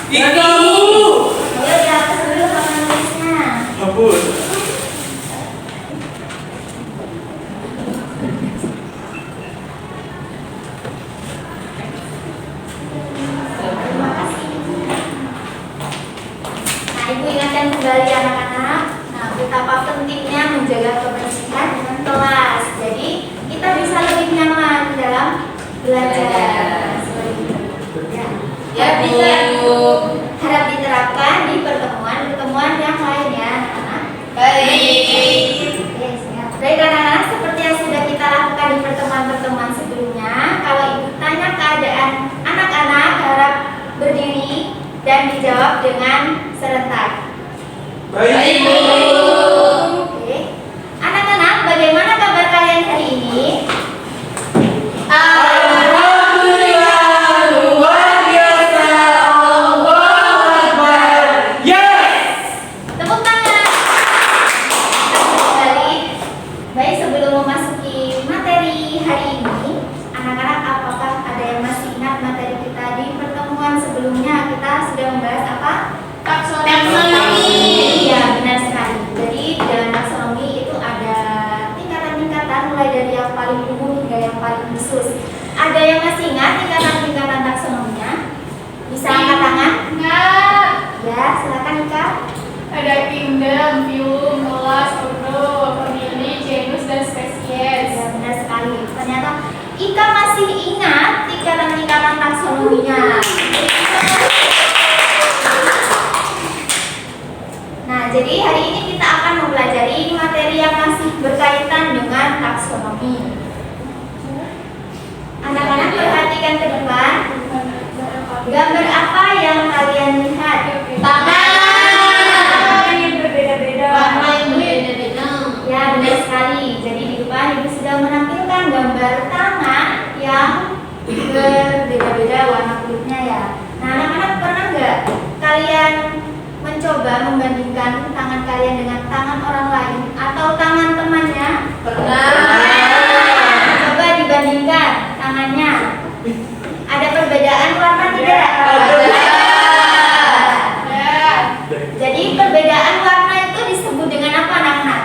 Ya kamu. Ayo dihapus dulu papan nulisnya. Hapus. Terima kasih. Nah, Ibu ingatkan kembali anak-anak. Nah, betapa pentingnya menjaga kebersihan dengan kelas. Jadi, kita bisa lebih nyaman dalam belajar. Ya, bisa harap diterapkan di pertemuan yang lain ya, anak-anak. Baik. Oke, siap. Baik anak-anak, seperti yang sudah kita lakukan di pertemuan-pertemuan sebelumnya, kalau Ibu tanya keadaan anak-anak, harap berdiri dan dijawab dengan serentak. Baik. Oke. Anak-anak, bagaimana kabar kalian hari ini? Alhamdulillah, luar biasa. Allahu Akbar. Yes. Tepuk tangan. Kembali. Baik, sebelum memasuki materi hari ini, anak-anak, apakah ada yang masih ingat materi kita di pertemuan sebelumnya? Kita sudah membahas apa? Taksonomi. Iya, benar sekali. Jadi dalam taksonomi itu ada tingkatan-tingkatan mulai dari yang paling umum hingga yang paling khusus. Ada yang masih ingat tingkatan-tingkatan taksonominya? Bisa angkat tangan? Ingat. Ya, silakan Ika. Ada kingdom, phylum, kelas, ordo, family, genus, dan spesies. Ya, benar sekali. Ternyata Ika masih ingat tingkatan-tingkatan taksonominya. Nah, jadi hari ini kita akan mempelajari materi yang masih berkaitan dengan taksonomi. Anak-anak perhatikan ke depan. Gambar apa yang kalian lihat? Tangan. Yang berbeda-beda. Warna yang berbeda-beda. Ya, benar sekali. Jadi di depan Ibu sudah menampilkan gambar tangan yang berbeda-beda warna kulitnya ya. Nah, anak-anak pernah nggak kalian mencoba membandingkan tangan kalian dengan tangan orang lain atau tangan temannya? Pernah. Coba dibandingkan tangannya. Ada perbedaan warna tidak? Ya. Jadi perbedaan warna itu disebut dengan apa, anak-anak?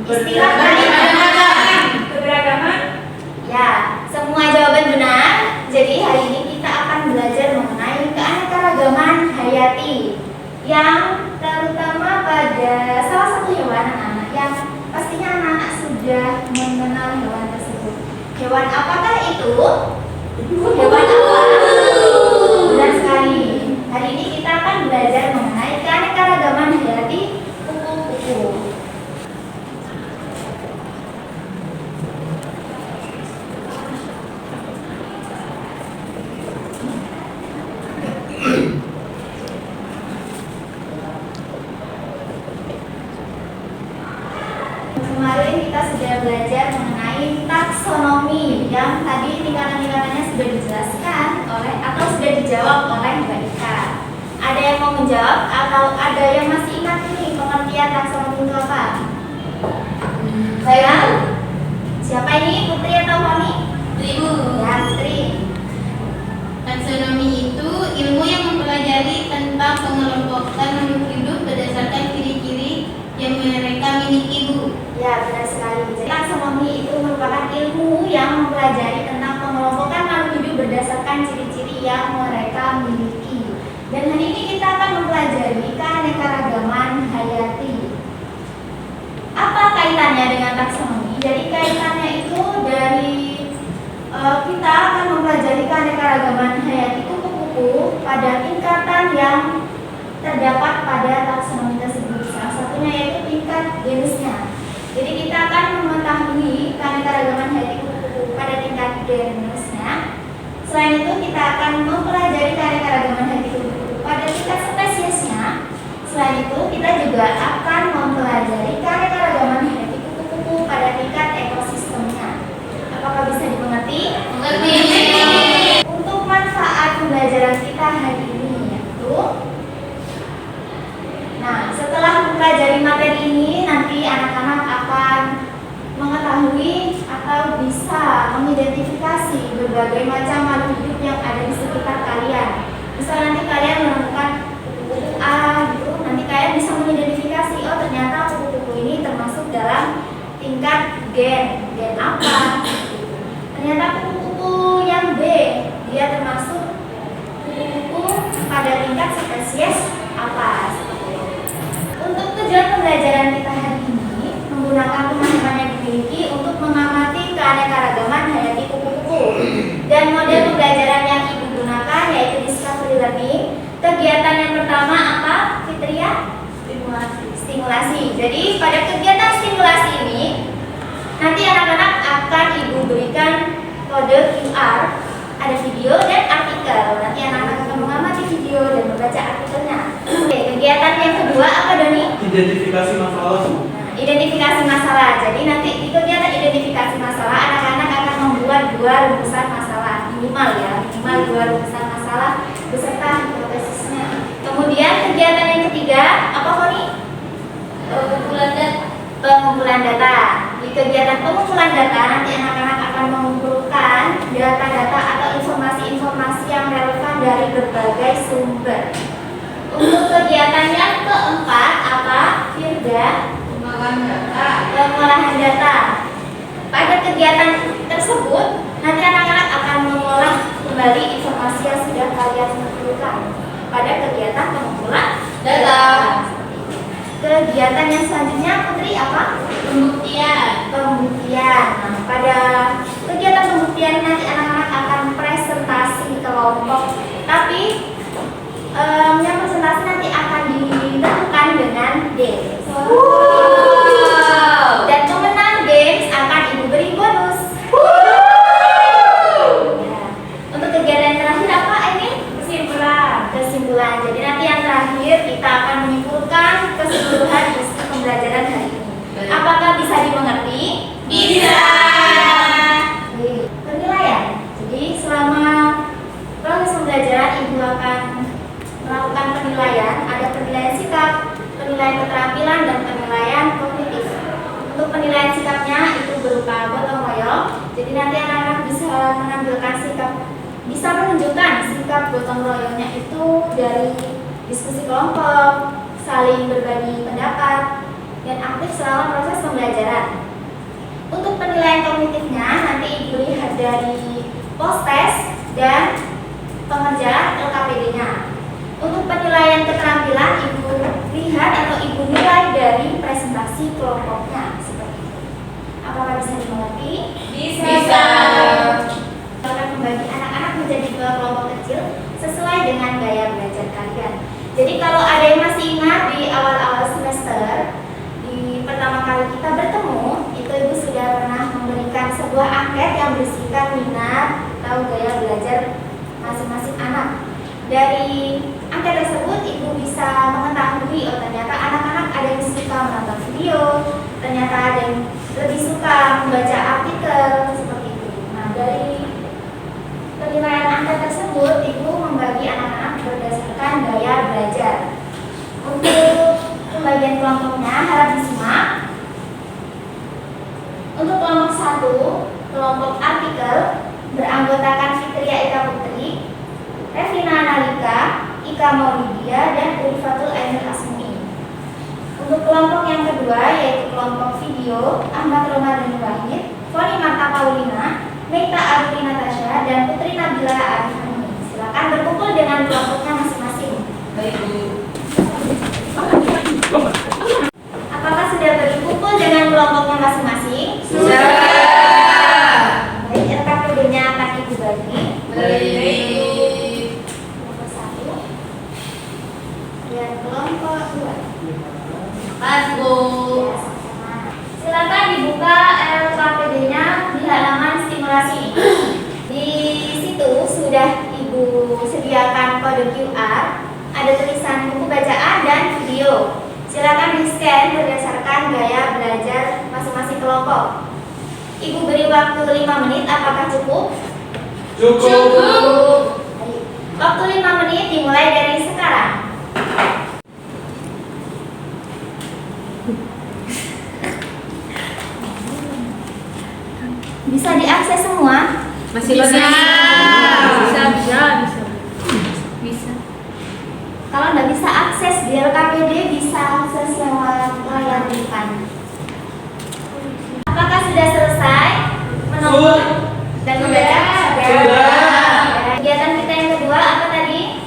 Istilah tadi keberagaman. Ya, semua jawaban benar. Jadi hari ini kita akan belajar mengenai keanekaragaman hayati yang terutama pada salah satu hewan anak-anak yang pastinya anak-anak sudah mengenal hewan tersebut. Hewan apakah itu? Hewan apa? Benar sekali. Hari ini kita akan belajar mengenai keanekaragaman hayati kupu-kupu. Kemarin kita sudah belajar mengenai taksonomi yang tadi tingkatan-tingkatannya sudah dijelaskan oleh atau sudah dijawab oleh Mbak Ika. Ada yang mau menjawab atau ada yang masih ingat nih pengertian taksonomi itu apa? Saya? Siapa ini? Putri atau Fami? Ibu. Ya, Putri. Taksonomi itu ilmu yang mempelajari tentang pengelompokan makhluk hidup berdasarkan ciri-ciri yang mereka miliki, Bu. Ya, benar sekali. Jadi taksonomi itu merupakan ilmu yang mempelajari tentang pengelompokan makhluk hidup berdasarkan ciri-ciri yang mereka miliki. Dan hari ini kita akan mempelajari keanekaragaman hayati. Apa kaitannya dengan taksonomi? Jadi kaitannya itu dari kita akan mempelajari keanekaragaman hayati kupu-kupu pada tingkatan yang terdapat pada taksonomi tersebut. Salah satunya yaitu tingkat genusnya. Jadi kita akan mengetahui keanekaragaman hayati kupu-kupu pada tingkat genusnya. Selain itu kita akan mempelajari keanekaragaman hayati kupu-kupu pada tingkat spesiesnya. Selain itu kita juga akan mempelajari keanekaragaman hayati kupu-kupu pada tingkat ekosistemnya. Apakah bisa dimengerti? Mengerti. Untuk manfaat pembelajaran kita hari ini yaitu, nah, setelah mempelajari materi ini, nanti anak-anak akan mengetahui atau bisa mengidentifikasi berbagai macam makhluk hidup yang ada di sekitar kalian. Misal nanti kalian menemukan buku-buku A gitu, nanti kalian bisa mengidentifikasi, oh ternyata buku-buku ini termasuk dalam tingkat gen apa? Ternyata buku-buku yang B, dia termasuk buku-buku pada tingkat spesies apa? Untuk tujuan pembelajaran kita hari ini menggunakan pemahaman yang dimiliki untuk mengamati keanekaragaman hayati kupu-kupu. Dan model pembelajaran yang Ibu gunakan yaitu discovery learning. Kegiatan yang pertama apa, Fitria? Stimulasi. Jadi pada kegiatan stimulasi ini nanti anak-anak akan Ibu berikan kode QR, ada video dan artikel. Nanti anak-anak akan mengamati video dan membaca artikelnya. Oke, kegiatan yang kedua apa, Doni? Identifikasi masalah. Identifikasi masalah. Jadi nanti di kegiatan identifikasi masalah anak-anak akan membuat 2 rumusan masalah minimal ya, minimal 2 rumusan masalah beserta hipotesisnya. Kemudian kegiatan yang ketiga apa, Koni? Pengumpulan data. Di kegiatan pengumpulan data nanti anak-anak akan mengumpulkan data-data atau informasi-informasi yang relevan dari berbagai sumber. Untuk kegiatan yang keempat apa, Firda? Pengolahan data. Pada kegiatan tersebut nanti anak-anak akan mengolah kembali informasi yang sudah kalian kumpulkan pada kegiatan pengumpulan data. Kegiatan yang selanjutnya, Putri, apa? Pembuktian. Nah, pada kegiatan pembuktian nanti anak-anak akan presentasi kelompok. Tapi yang presentasi nanti akan ditentukan dengan games. Dan pemenang games akan Ibu beri bonus. Ya. Untuk kegiatan yang terakhir apa ini? Kesimpulan. Jadi nanti yang terakhir kita akan menyimpulkan keseluruhan isi pembelajaran hari ini. Apakah bisa dimengerti? Bisa. Penilaian. Jadi selama proses pembelajaran Ibu akan melakukan penilaian. Ada penilaian sikap, penilaian keterampilan, dan penilaian kognitif. Untuk penilaian sikapnya itu berupa gotong royong. Jadi nanti anak-anak bisa menampilkan sikap, bisa menunjukkan sikap gotong royongnya itu dari diskusi kelompok, saling berbagi pendapat, dan aktif selama proses pembelajaran. Untuk penilaian kognitifnya nanti Ibu lihat dari post test dan pengerjaan LKPD-nya. Untuk penilaian keterampilan Ibu lihat atau Ibu nilai dari presentasi kelompoknya seperti itu. Apakah bisa dimengerti? Bisa. Akan membagi anak-anak menjadi 2 kelompok kecil sesuai dengan gaya belajar kalian. Jadi kalau ada yang masih ingat di awal-awal semester, di pertama kali kita bertemu, itu Ibu sudah pernah memberikan sebuah angket yang berisikan minat atau gaya belajar masing-masing anak. Dari angket tersebut Ibu bisa mengetahui, oh ternyata anak-anak ada yang suka menonton video, ternyata ada yang lebih suka membaca artikel seperti itu. Nah, dari penilaian angka tersebut Ibu membagi anak-anak berdasarkan gaya belajar. Untuk pembagian kelompoknya harap disimak. Untuk kelompok 1, kelompok artikel beranggotakan Fitria Eka Putri, Revina Analika, Ika Maulidia, dan Urifatul Ainul Asmi. Untuk kelompok yang kedua yaitu kelompok video, Ahmad Romadhani Wahid, Foni Marta Paulina, Meita Aruni Natasha, dan Putri Nabila Arifani. Silakan berkumpul dengan kelompoknya masing-masing. Baik, Bu. Apakah sudah berkumpul dengan kelompoknya masing-masing? Sudah. Baik, LKPD-nya akan Ibu bagi. Baik. Kelompok 1 dan kelompok 2. Pas, Bu. Ya, sama-sama. Silakan dibuka LKPD-nya di halaman stimulasi. Di situ sudah Ibu sediakan kode QR, ada tulisan buku bacaan dan video. Silakan di-scan berdasarkan gaya belajar masing-masing kelompok. Ibu beri waktu 5 menit, apakah cukup? Cukup. Baik. Waktu 5 menit dimulai dari sekarang. Bisa diakses semua? Masih bisa. Bisa. Bisa. Kalau nggak bisa akses di LKPD, bisa akses lewat layar depan. Apakah sudah selesai menonton dan membaca? Sudah. Kegiatan kita yang kedua apa tadi?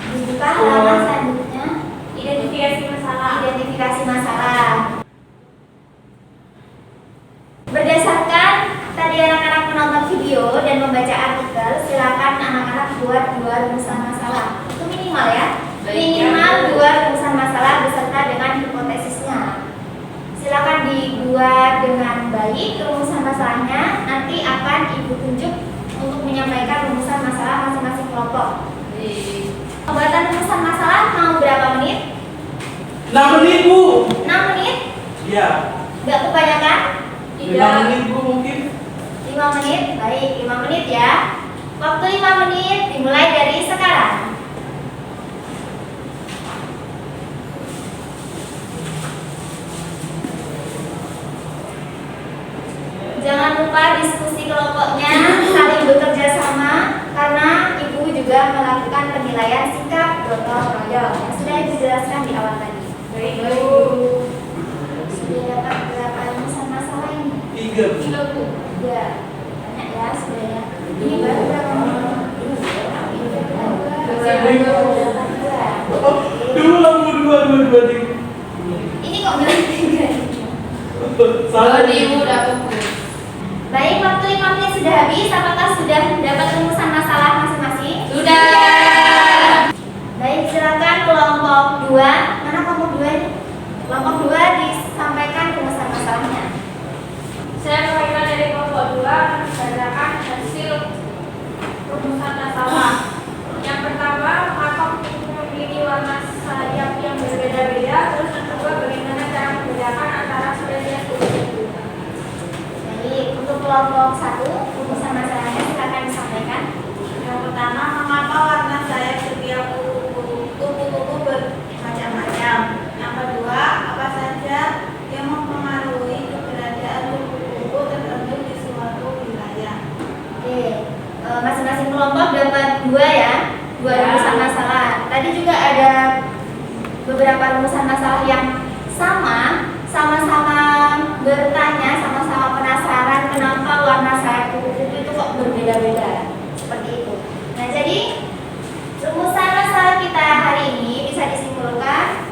Dibuka halaman selanjutnya. Identifikasi masalah. Identifikasi masalah. Berdasarkan tadi anak-anak menonton video dan membaca artikel, silakan anak-anak buat 2 rumusan masalah. Itu minimal ya. Baik, Minimal ya. 2 rumusan masalah beserta dengan hipotesisnya. Silakan dibuat dengan baik rumusan masalahnya. Nanti akan Ibu tunjuk untuk menyampaikan rumusan masalah masing-masing kelompok. Pembuatan rumusan masalah mau berapa menit? 6 menit, Bu. 6 menit? Iya. Nggak kebanyakan? 5 menit, Bu, mungkin. 5 menit? Baik, 5 menit ya. Waktu 5 menit dimulai dari sekarang. Jangan lupa diskusi kelompoknya, saling bekerja sama, karena Ibu juga melakukan penilaian sikap gotong royong yang sudah Ibu jelaskan di awal tadi. Baik, Sudah dapat berapa rumusan masalah ini? 3, Bu. 3. Banyak ya sudah ya. Ini baru berapa menit? Oh, 2, Bu, 2. Ini kok bilang 3? Salah. Baik, waktu 5 menit sudah habis. Apakah sudah dapat rumusan masalah masing-masing? Sudah. Baik, silakan kelompok 2. Mana kelompok 2 ini? Kelompok 2 disampaikan rumusan masalahnya. Saya perwakilan dari kelompok 2 akan membacakan hasil rumusan masalah. Yang pertama, mengapa kupu memiliki warna sayap yang berbeda-beda? Terus yang kedua, bagaimana cara membedakan antara spesies kupu itu? Baik, untuk kelompok 1 rumusan masalahnya silakan disampaikan. Yang pertama, mengapa warna sayap setiap kupu-kupu bermacam-macam? Yang kedua, apa saja yang mempengaruhi keberadaan kupu-kupu tertentu di suatu wilayah? Oke, masing-masing kelompok dapat 2 ya, 2 Ya. rumusan masalah. Tadi juga ada beberapa rumusan masalah yang sama-sama bertanya, sama-sama penasaran kenapa warna sayap kupu-kupu itu kok berbeda-beda seperti itu. Nah, jadi rumusan masalah kita hari ini bisa disimpulkan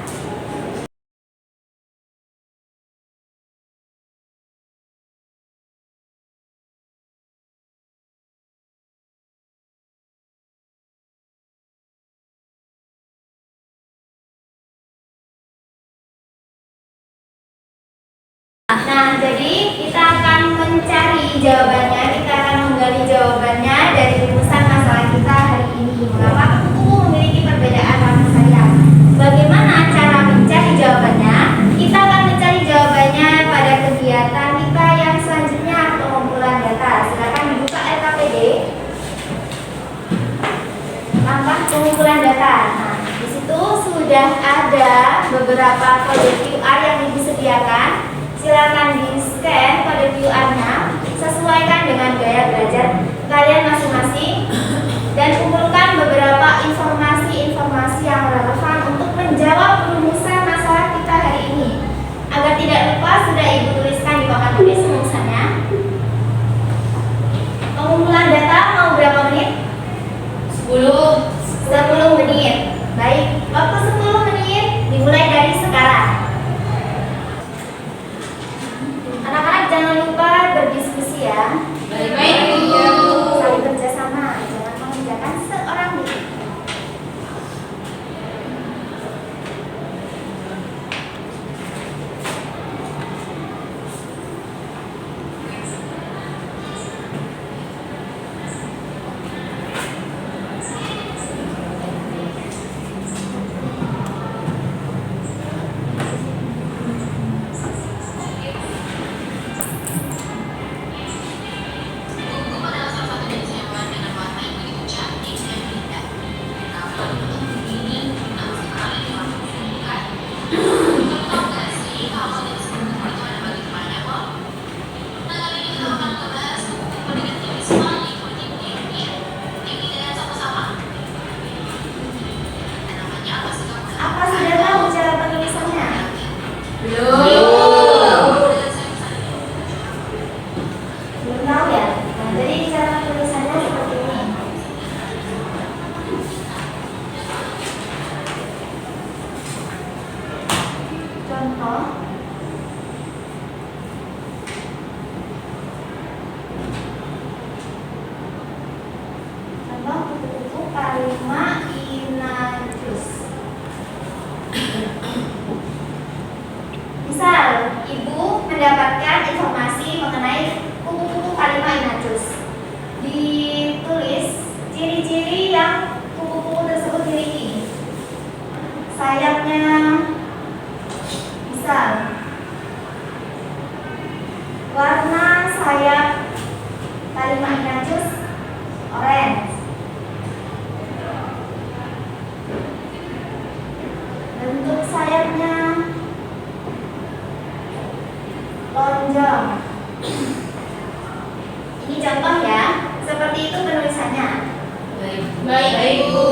Nah, jadi kita akan mencari jawabannya, kita akan menggali jawabannya dari rumusan masalah kita hari ini. Mengapa kupu memiliki perbedaan warna sayap? Bagaimana cara mencari jawabannya? Kita akan mencari jawabannya pada kegiatan kita yang selanjutnya, pengumpulan data. Silakan dibuka LKPD. Langkah pengumpulan data. Nah, di situ sudah ada beberapa kode QR yang Ibu sediakan. Silakan di-scan kode QR-nya, sesuaikan dengan gaya belajar kalian masing-masing, dan kumpulkan beberapa informasi-informasi yang relevan untuk menjawab rumusan masalah kita hari ini. Agar tidak lupa, sudah Ibu tuliskan di papan tulis rumusannya. Pengumpulan data mau berapa menit? 10 menit. Baik, waktu 10 menit dimulai dari sekarang. Anak-anak jangan lupa berdiskusi ya. Baik, Saling kerjasama, jangan mengerjakan seorang diri. contoh. Contoh kupu-kupu Palima inachus. Misal, ibu mendapatkan informasi mengenai kupu-kupu Palima inachus. Ditulis ciri-ciri yang kupu-kupu tersebut miliki. Sayapnya, misal warna sayap Palima inachus orange. Bentuk sayapnya lonjong. Ini contoh ya, seperti itu penulisannya. Baik, Ibu.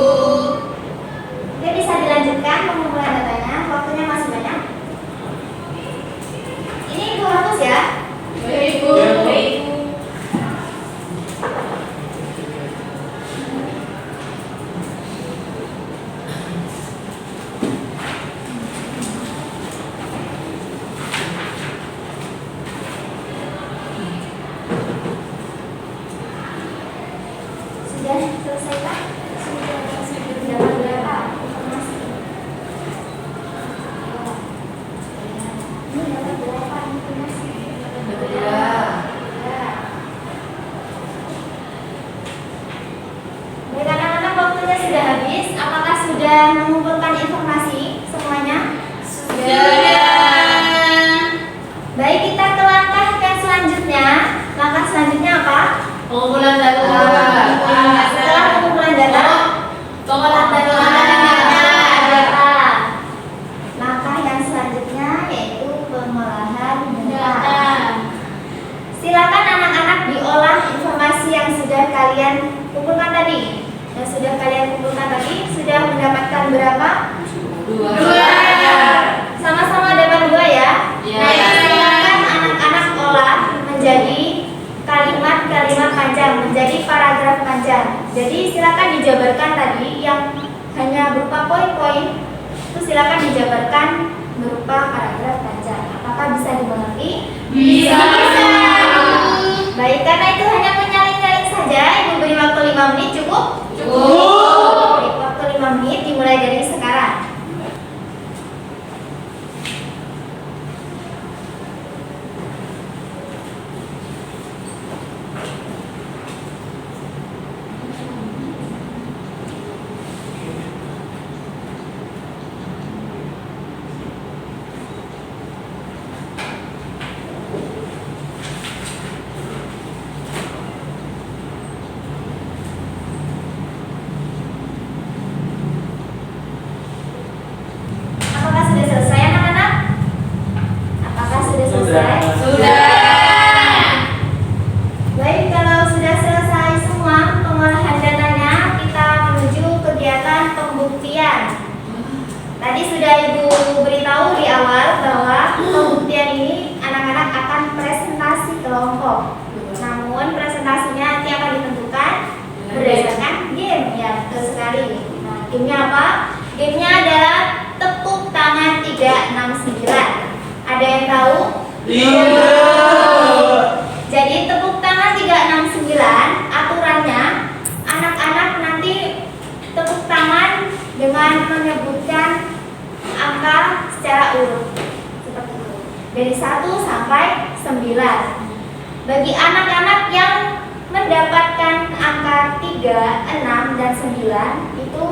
Oke, bisa dilanjutkan pengumpulan datanya, waktunya masih banyak. Ini Ibu hapus ya. Baik, Ibu. Baik, Sudah selesai Pak? Sudah dapat berapa informasi? Ini dapat berapa informasi? Ya. Baik anak-anak, waktunya sudah habis. Apakah sudah mengumpulkan informasi semuanya? Baik, kita ke langkah yang selanjutnya. Langkah selanjutnya apa? Pengumpulan data. Setelah pengumpulan data, Pengolahan data. Langkah yang selanjutnya yaitu pengolahan data. Silakan anak-anak diolah informasi yang sudah kalian kumpulkan tadi. Yang sudah kalian kumpulkan tadi sudah mendapatkan berapa? 2. Sama-sama dapat 2 ya. Ya. Nah, silakan anak-anak olah menjadi kalimat-kalimat panjang, menjadi paragraf panjang. Jadi silakan dijabarkan tadi yang hanya berupa poin-poin, itu silakan dijabarkan berupa paragraf panjang. Apakah bisa dimengerti? Bisa. Baik, karena itu hanya menyalin-nyalin saja. Ibu beri waktu 5 menit cukup? Cukup. Baik, waktu 5 menit dimulai dari sekarang. Apakah sudah selesai anak-anak? Apakah sudah selesai? Sudah. Baik, kalau sudah selesai semua pengolahan datanya, kita menuju kegiatan pembuktian. Tadi sudah Ibu beritahu di awal bahwa pembuktian ini anak-anak akan presentasi kelompok. Namun presentasinya nanti akan ditentukan berdasarkan game, ya betul sekali. Nah, gamenya apa? Gamenya adalah tepuk tangan 369. Ada yang tahu? Jadi tepuk tangan 369 aturannya anak-anak nanti tepuk tangan dengan menyebutkan angka secara urut seperti itu. Dari 1 sampai 9. Bagi anak-anak yang mendapatkan angka 3, 6 dan 9 itu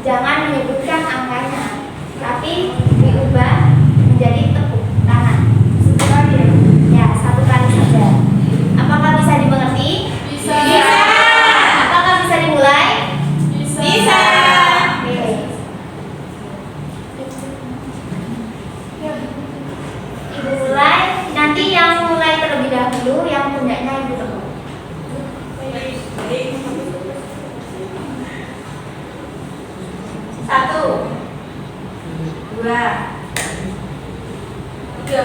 jangan menyebutkan angkanya, tapi diubah menjadi tepuk tangan. Ya, 1 kali saja. Apakah bisa dimengerti? Bisa. Apakah bisa dimulai? Bisa. Oke. Ibu mulai. Nanti yang mulai terlebih dahulu, yang punyanya Ibu tepuk. 1, 2, 3.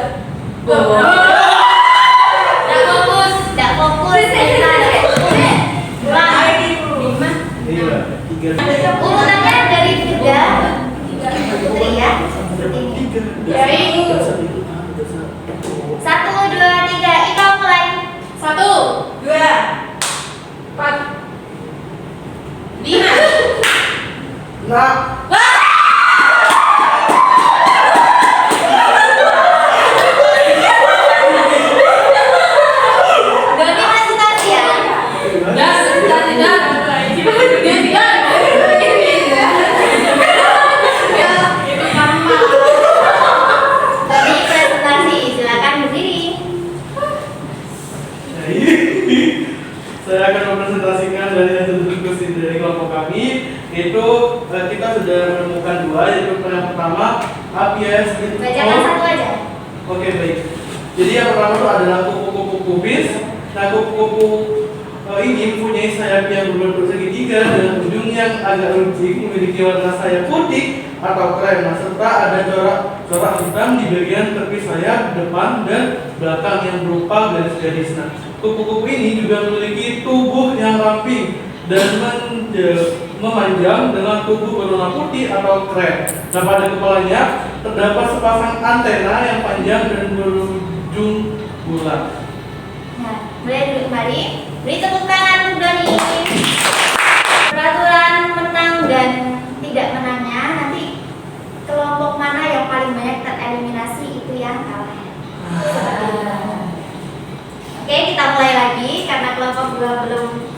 Tak fokus. Tidak fokus. Kita ada fokus. 5. Urutannya dari 3. Putri ya. dapat ini. 3. Ya, itu. Dasar itu dasar. 1, 2, 3, Ika mulai. 1, 2, 4, 5. Nah, Doni presentasi ya. Doni presentasi, silakan berdiri. jadi saya akan mempresentasikan dari hasil diskusi dari kelompok kami. Itu kita sudah menemukan 2, yaitu yang pertama Apies Bacakan satu aja. Oke, baik. Jadi yang pertama itu adalah kupu-kupu kubis. Nah, kupu-kupu ini mempunyai sayap yang berbentuk segitiga dengan ujung yang agak runcing, memiliki warna sayap putih atau krem, serta ada corak hitam di bagian tepi sayap depan dan belakang yang berupa garis-garis. Nah, kupu-kupu ini juga memiliki tubuh yang ramping dan memanjang dengan tubuh berwarna putih atau krem. Nah, pada kepalanya terdapat sepasang antena yang panjang dan berujung bulat. Nah, boleh duduk kembali. Beri tepuk tangan untuk Doni. Peraturan menang dan tidak menangnya nanti kelompok mana yang paling banyak tereliminasi itu yang kalah. Oke, kita mulai lagi karena kelompok 2 belum.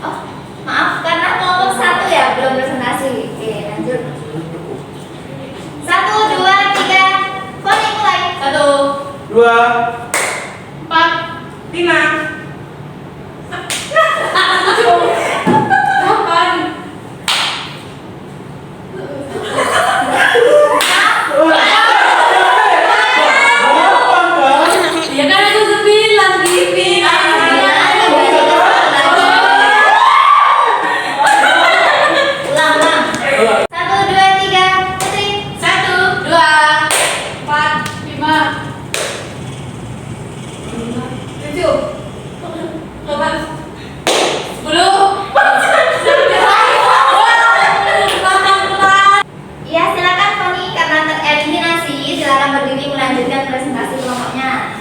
Oh, maaf karena kelompok 1 ya belum presentasi. Oke, lanjut. 1, 2, 3. Foni mulai. 1, 2, 4, 5, 8. Ya kan aku 9 gini. Ulang. 1, 2, 3. Putri. 1, 2, 4, 5, 7, 8, 10. Iya, silakan Foni karena tereliminasi. Silakan berdiri melanjutkan presentasi kelompoknya.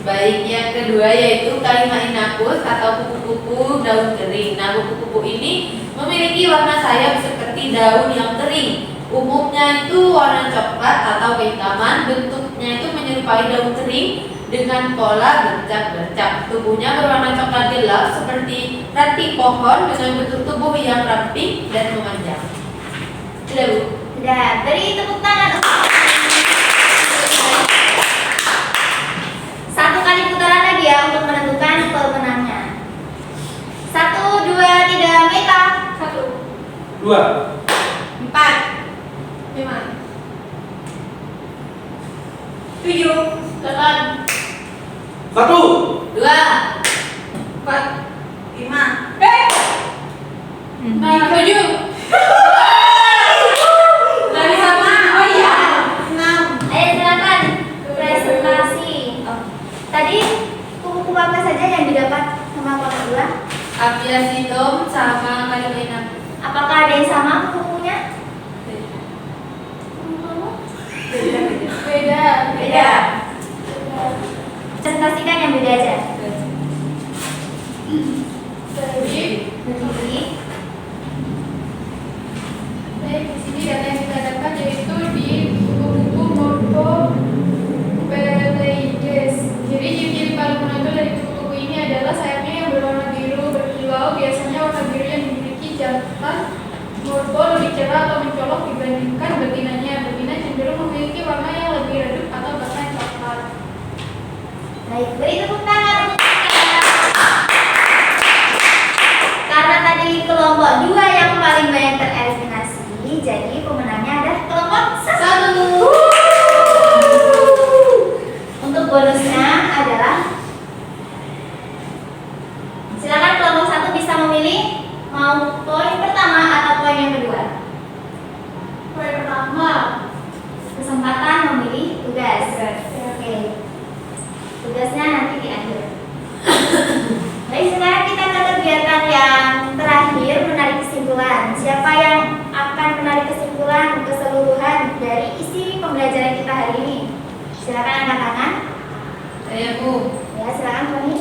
Baik, yang kedua yaitu Kalimat Inakus atau kupu-kupu daun kering. Nah, kupu-kupu ini memiliki warna sayap seperti daun yang kering. Umumnya itu warna coklat atau kehitaman. Bentuknya itu menyerupai daun kering dengan pola bercak-bercak. Tubuhnya berwarna coklat gelap seperti ranting pohon dengan bentuk tubuh yang ramping dan memanjang. Sudah, Bu? Sudah, beri tepuk tangan untuk satu kali putaran lagi ya untuk menentukan pemenangnya. 1, 2, 3, Meta. 1, 2, 4, 5, 7, 8, 1. 2, 4, 5. 7. Dari sama. Oh iya. 6. Ayo silakan presentasi. Oh, tadi kupu-kupu apa saja yang didapat sama kelompok 2? Apiasidum sama Kalimat Inakus. Apakah ada yang sama kupu-kupunya? Beda. Beda. Presentasikan yang beda aja. Jadi, Berdiri. baik, di sini data yang kita dapat yaitu di kupu-kupu Morphopeleides. Jadi ciri-ciri paling menonjol dari kupu-kupu ini adalah sayapnya yang berwarna biru berkilau. Biasanya warna biru yang dimiliki jantan morfo lebih cerah atau mencolok dibandingkan betinanya. Betina cenderung memiliki warna yang lebih redup atau bahkan coklat. Baik, beri tepuk tangan untuk mereka. Karena tadi kelompok 2 yang paling banyak tereliminasi, jadi pemenangnya adalah kelompok 1. Untuk bonusnya adalah silakan kelompok 1 bisa memilih mau poin pertama atau poin yang kedua. Poin pertama. Kesempatan memilih tugas. Oke. Tugasnya nanti di akhir. Baik, sekarang kita ke kegiatan yang terakhir, menarik kesimpulan. Siapa yang akan menarik kesimpulan keseluruhan dari isi pembelajaran hari ini? Silakan angkat tangan. Saya Bu. Ya, silakan Tony.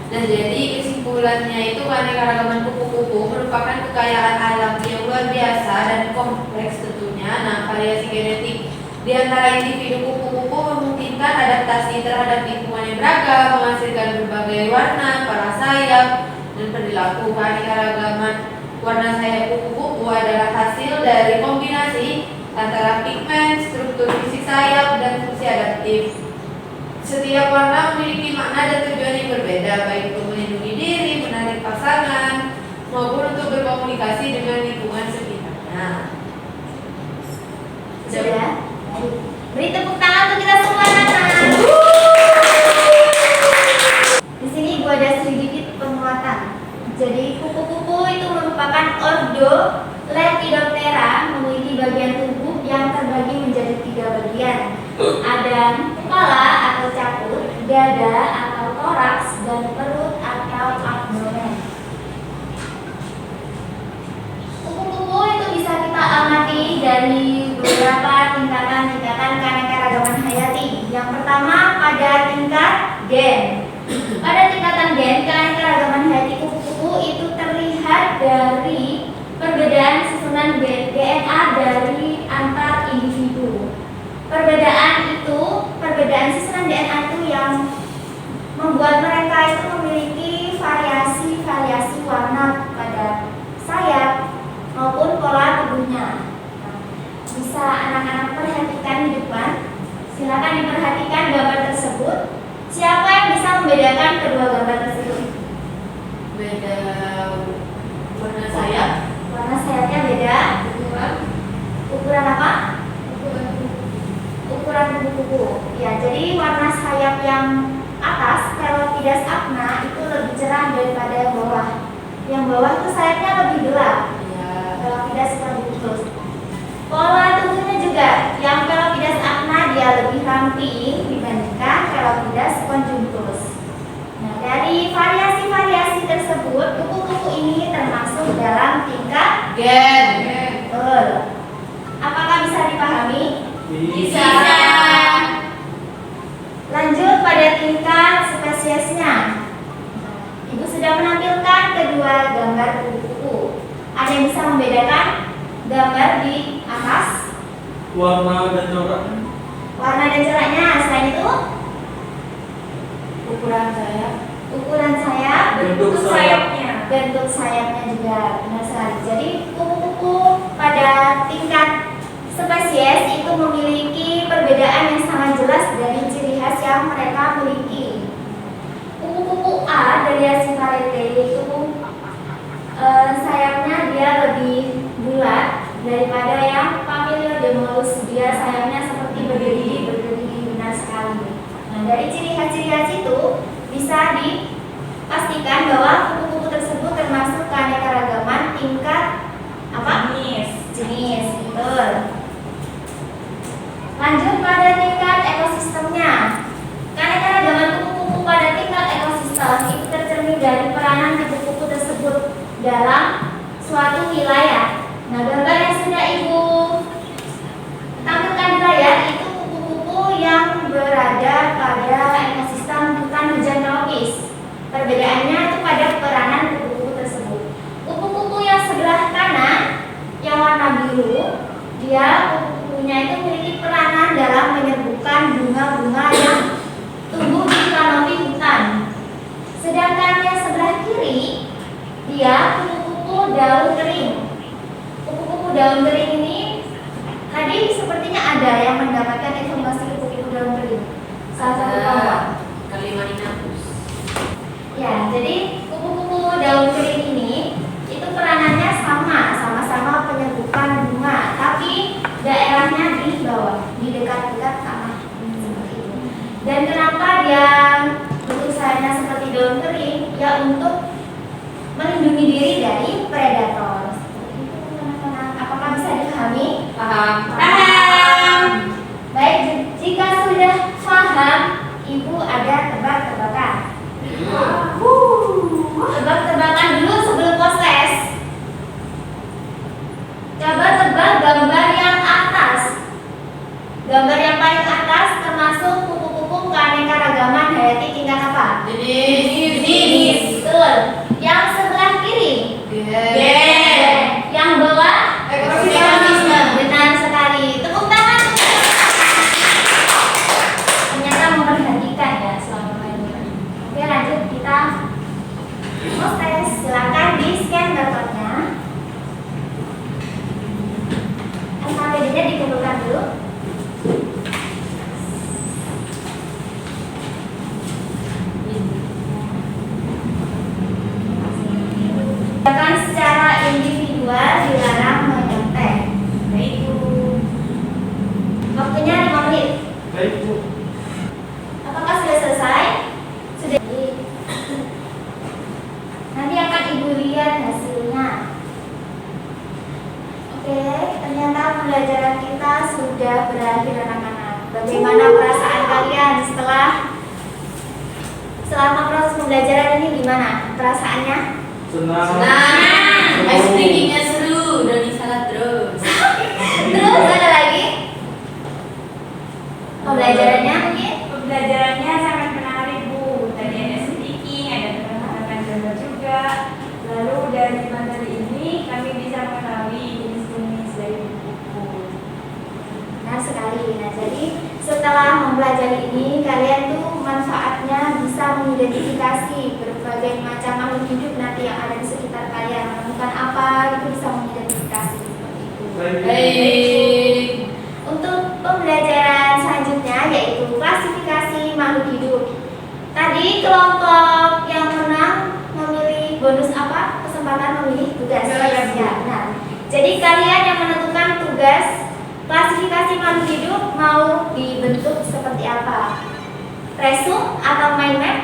Nah, jadi kesimpulannya itu keanekaragaman kupu-kupu merupakan kekayaan alam yang luar biasa dan kompleks tentunya. Nah, variasi genetik di antara individu kupu-kupu memungkinkan adaptasi terhadap lingkungan yang beragam, menghasilkan berbagai warna, para sayap, dan perilaku. Keanekaragaman warna sayap kupu-kupu adalah hasil dari kombinasi antara pigmen, struktur fisik sayap, dan fungsi adaptif. Setiap warna memiliki makna dan tujuan yang berbeda, baik untuk melindungi diri, menarik pasangan, maupun untuk berkomunikasi dengan lingkungan sekitarnya. Sudah? Baik. Beri tepuk tangan untuk kita semua, anak-anak. Di sini Ibu ada sedikit penguatan. Jadi kupu-kupu itu merupakan ordo Lepidoptera, memiliki bagian tubuh yang terbagi menjadi 3 bagian. Ada kepala atau caput, dada atau toraks, dan perut atau abdomen. Kupu-kupu itu bisa kita amati dari beberapa tingkatan-tingkatan keanekaragaman hayati. Yang pertama pada tingkat gen. Pada tingkatan gen, keanekaragaman hayati kupu-kupu itu terlihat dari perbedaan susunan DNA dari antar individu. Perbedaan susunan DNA itu yang membuat mereka itu memiliki variasi warna pada sayap maupun pola tubuhnya. Bisa anak-anak perhatikan di depan. Silakan diperhatikan gambar tersebut. Siapa yang bisa membedakan kedua gambar tersebut? Beda warna sayap. Warna sayapnya beda. Ukuran apa? Ukuran kupu-kupu. Ya, jadi warna sayap yang atas Pelopidas acna itu lebih cerah daripada yang bawah. Yang bawah itu sayapnya lebih gelap. Ya. Pelopidas conjunctus. Pola tubuhnya juga, yang Pelopidas acna dia lebih ramping dibandingkan Pelopidas conjunctus. Nah, dari variasi-variasi tersebut, kupu-kupu ini termasuk dalam tingkat Gen. betul. Apakah bisa dipahami? Bisa. Lanjut pada tingkat spesiesnya. Ibu sudah menampilkan kedua gambar kupu-kupu. Ada yang bisa membedakan gambar di atas? Warna dan coraknya. Warna dan coraknya. Selain itu, Ukuran sayap. ukuran sayap, Bentuk sayapnya. bentuk sayapnya juga benar sekali. Jadi kupu-kupu pada tingkat spesies itu memiliki perbedaan yang sangat jelas dari ciri khas yang mereka miliki. Kupu-kupu A dari Asivarete itu sayapnya dia lebih bulat daripada yang Papilio-Demolus. Dia sayapnya seperti berdiri benar sekali. Nah, dari ciri khas itu bisa dipastikan bahwa kupu-kupu tersebut termasuk keanekaragaman tingkat apa? Jenis, betul. Lanjut pada tingkat ekosistemnya. Keanekaragaman kupu-kupu pada tingkat ekosistem itu tercermin dari peranan kupu-kupu tersebut dalam suatu wilayah. Nah, gambar yang sudah Ibu tampilkan di layar itu kupu-kupu yang berada pada ekosistem hutan hujan tropis. Perbedaannya itu pada peranan kupu-kupu tersebut. Kupu-kupu yang sebelah kanan yang warna biru, dia kupu-kupunya itu memiliki peranan dalam menyembuhkan bunga-bunga yang tumbuh di kanopi hutan. Sedangkan yang sebelah kiri, dia kupu-kupu daun kering. Kupu-kupu daun kering ini tadi sepertinya ada yang mendapatkan informasi kupu-kupu daun kering. Salah satu kelompok. Kalimaninapus. Ya, jadi kupu-kupu daun kering ini itu peranannya sama-sama penyembuhan bunga, tapi daerahnya di bawah, di dekat-dekat tanah seperti itu. Dan kenapa dia bentuk sayapnya seperti daun kering? Ya untuk melindungi diri dari predator. Seperti itu, teman-teman. Apakah bisa dipahami? Paham. Baik, jika sudah paham, Ibu ada tebak-tebakan. Tebak-tebakan dulu sebelum proses. Coba tebak gambar yang atas. Gambar yang paling atas Finish. Betul. Yang sebelah kiri. Yang bawah. Ekosistem. Benar sekali. Tepuk tangan. Ternyata memperhatikan ya selama main. Oke, lanjut kita mau tes. Silakan di scan barcode-nya. Alfabetnya dikumpulkan dulu. Bahkan secara individual dilarang menyetek. Baik Bu. Waktunya 5 menit. Baik Bu. Apakah sudah selesai? Sudah. Nanti akan Ibu lihat hasilnya. Oke, ternyata pembelajaran kita sudah berakhir anak-anak. Bagaimana perasaan kalian selama proses pembelajaran ini gimana? Perasaannya? Senang. Ice breaking-nya seru, udah disalah terus. Terus ada lagi? Pembelajarannya mungkin? Pembelajarannya sangat menarik Bu. Tadi ada speaking, ada penerapan gambar juga. Lalu dari materi ini kami bisa mengetahui jenis-jenis dari buku. Benar sekali. Nah, jadi setelah mempelajari ini, kalian tuh manfaatnya bisa mengidentifikasi berbagai macam makhluk hidup nanti yang ada di sekitar kalian. Menemukan apa, itu bisa mengidentifikasi seperti itu. Baik. Untuk pembelajaran selanjutnya yaitu klasifikasi makhluk hidup. Tadi kelompok yang menang memilih bonus apa? Kesempatan memilih tugas. Ya, benar. Jadi kalian yang menentukan tugas klasifikasi makhluk hidup mau dibentuk seperti apa? Resume atau mind map?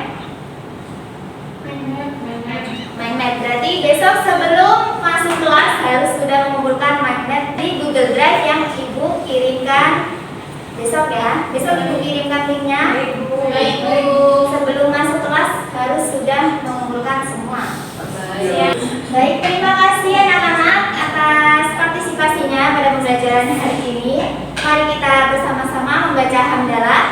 Mind map. Berarti besok sebelum masuk kelas harus sudah mengumpulkan mind map di Google Drive yang Ibu kirimkan besok ya. Besok Ibu kirimkan linknya. Baik, Bu. Sebelum masuk kelas harus sudah mengumpulkan semua. Baik. Baik, terima kasih anak-anak atas partisipasinya pada pembelajaran hari ini. Mari kita bersama-sama membaca hamdalah.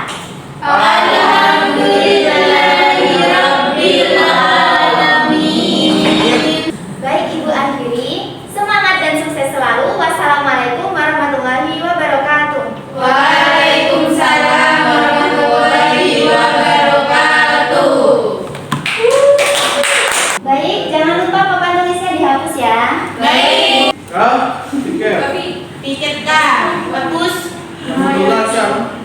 Alhamdulillahirabbil alamin. Baik, Ibu akhiri. Semangat dan sukses selalu. Wassalamualaikum warahmatullahi wabarakatuh. Waalaikumsalam warahmatullahi wabarakatuh. Baik, jangan lupa papan tulisnya dihapus ya. Baik. Kak, tiket. Tiket Kak, bagus. Kebetulan siapa?